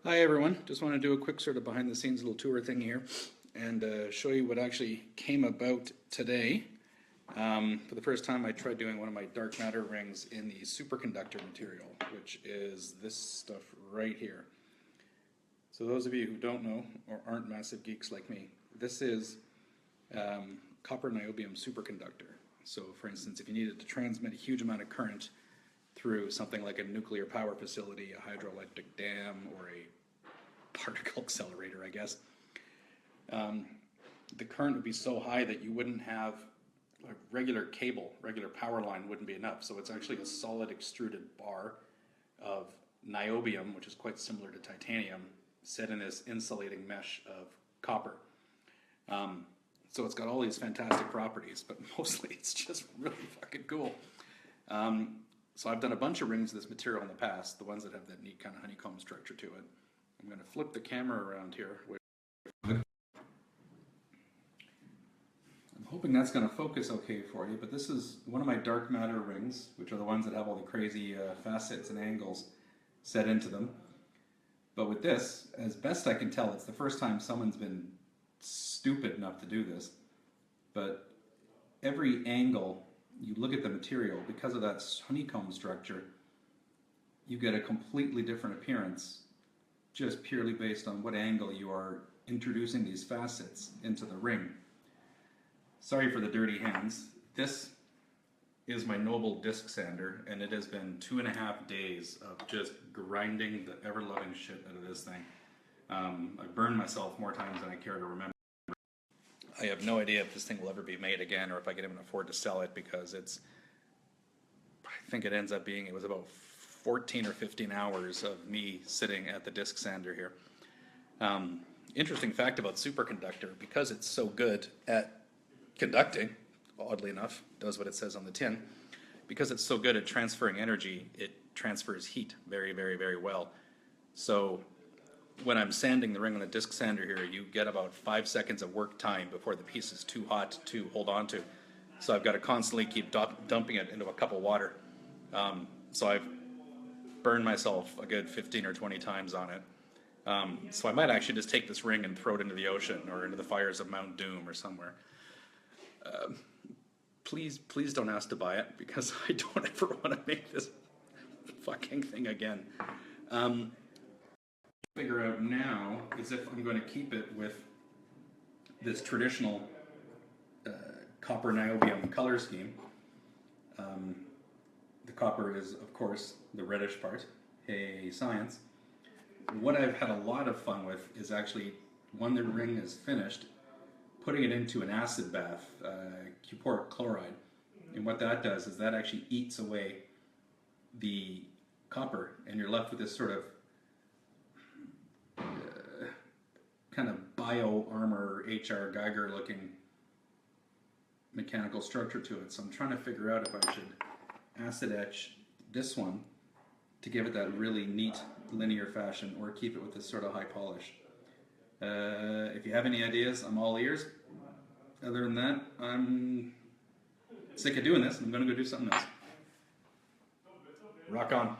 Hi everyone, just want to do a quick sort of behind the scenes little tour thing here and show you what actually came about today. For the first time I tried doing one of my dark matter rings in the superconductor material, which is this stuff right here. So those of you who don't know or aren't massive geeks like me, this is copper niobium superconductor. So for instance, if you needed to transmit a huge amount of current through something like a nuclear power facility, a hydroelectric dam, or a particle accelerator, I guess, the current would be so high that you wouldn't have a regular cable, regular power line wouldn't be enough. So it's actually a solid extruded bar of niobium, which is quite similar to titanium, set in this insulating mesh of copper. So it's got all these fantastic properties, but mostly it's just really fucking cool. So I've done a bunch of rings of this material in the past, the ones that have that neat kind of honeycomb structure to it. I'm going to flip the camera around here. I'm hoping that's going to focus okay for you, but this is one of my dark matter rings, which are the ones that have all the crazy facets and angles set into them. But with this, as best I can tell, it's the first time someone's been stupid enough to do this. But every angle you look at the material, because of that honeycomb structure, you get a completely different appearance just purely based on what angle you are introducing these facets into the ring. Sorry for the dirty hands. This is my Noble disc sander, and it has been 2.5 days of just grinding the ever-loving shit out of this thing. I've burned myself more times than I care to remember. I have no idea if this thing will ever be made again or if I can even afford to sell it, because it's, I think it ends up being, it was about 14 or 15 hours of me sitting at the disc sander here. Interesting fact about superconductor, because it's so good at conducting, oddly enough, does what it says on the tin, because it's so good at transferring energy, it transfers heat very, very, very well. So when I'm sanding the ring on the disc sander here, you get about 5 seconds of work time before the piece is too hot to hold on to. So I've got to constantly keep dumping it into a cup of water. So I've burned myself a good 15 or 20 times on it. So I might actually just take this ring and throw it into the ocean or into the fires of Mount Doom or somewhere. Please don't ask to buy it, because I don't ever want to make this fucking thing again. Figure out now is if I'm going to keep it with this traditional copper niobium color scheme. The copper is, of course, the reddish part. Hey, science. What I've had a lot of fun with is actually, when the ring is finished, putting it into an acid bath, cupric chloride. And what that does is that actually eats away the copper, and you're left with this sort of kind of bio-armor H.R. Geiger looking mechanical structure to it. So I'm trying to figure out if I should acid etch this one to give it that really neat linear fashion, or keep it with this sort of high polish. If you have any ideas, I'm all ears. Other than that, I'm sick of doing this. I'm going to go do something else. Rock on.